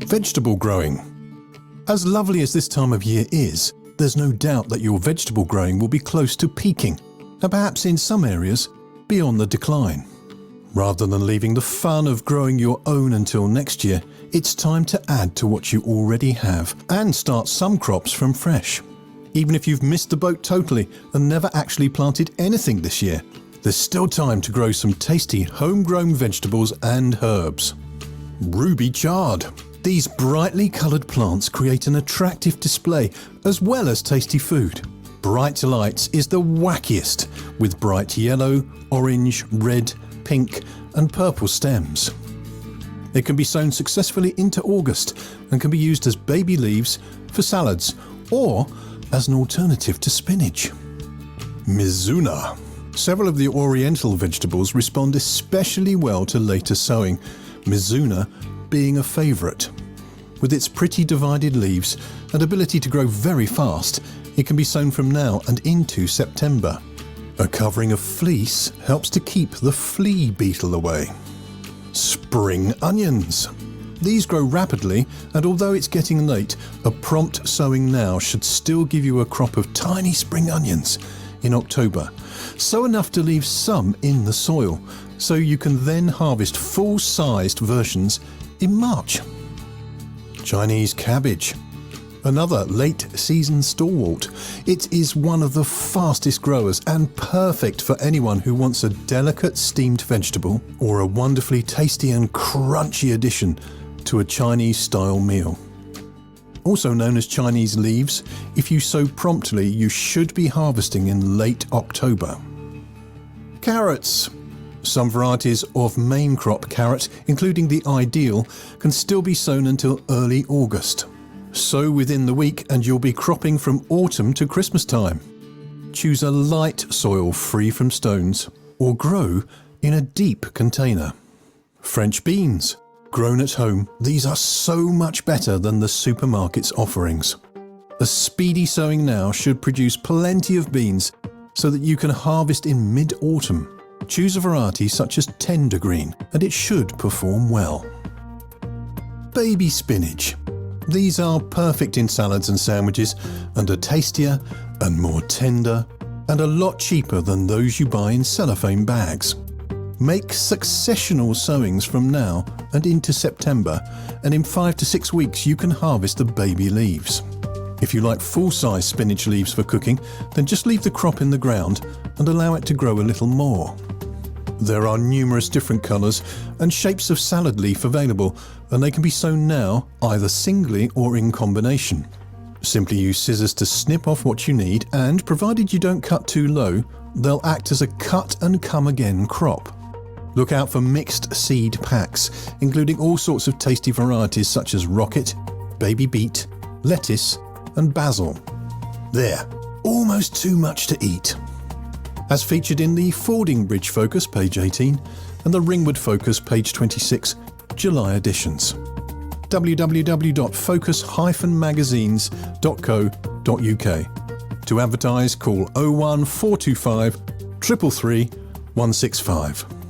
Vegetable growing. As lovely as this time of year is, there's no doubt that your vegetable growing will be close to peaking, and perhaps in some areas, be on the decline. Rather than leaving the fun of growing your own until next year, it's time to add to what you already have and start some crops from fresh. Even if you've missed the boat totally and never actually planted anything this year, there's still time to grow some tasty homegrown vegetables and herbs. Ruby chard. These brightly coloured plants create an attractive display as well as tasty food. Bright Lights is the wackiest, with bright yellow, orange, red, pink and purple stems. It can be sown successfully into August and can be used as baby leaves for salads or as an alternative to spinach. Mizuna. Several of the oriental vegetables respond especially well to later sowing, Mizuna being a favourite. With its pretty divided leaves and ability to grow very fast, it can be sown from now and into September. A covering of fleece helps to keep the flea beetle away. Spring onions. These grow rapidly, and although it's getting late, a prompt sowing now should still give you a crop of tiny spring onions in October. Sow enough to leave some in the soil, so you can then harvest full-sized versions in March. Chinese cabbage. Another late-season stalwart. It is one of the fastest growers and perfect for anyone who wants a delicate steamed vegetable or a wonderfully tasty and crunchy addition to a Chinese-style meal. Also known as Chinese leaves, if you sow promptly, you should be harvesting in late October. Carrots. Some varieties of main crop carrot, including the ideal, can still be sown until early August. Sow within the week and you'll be cropping from autumn to Christmas time. Choose a light soil free from stones or grow in a deep container. French beans. Grown at home, these are so much better than the supermarket's offerings. A speedy sowing now should produce plenty of beans so that you can harvest in mid-autumn. Choose a variety such as tender green and it should perform well. Baby spinach. These are perfect in salads and sandwiches and are tastier and more tender and a lot cheaper than those you buy in cellophane bags. Make successional sowings from now and into September, and in 5 to 6 weeks you can harvest the baby leaves. If you like full-size spinach leaves for cooking, then just leave the crop in the ground and allow it to grow a little more. There are numerous different colours and shapes of salad leaf available, and they can be sown now either singly or in combination. Simply use scissors to snip off what you need, and provided you don't cut too low, they'll act as a cut and come again crop. Look out for mixed seed packs, including all sorts of tasty varieties such as rocket, baby beet, lettuce and basil. There, almost too much to eat. As featured in the Fording Bridge Focus, page 18, and the Ringwood Focus, page 26, July editions. www.focus-magazines.co.uk. To advertise, call 01425 333 165.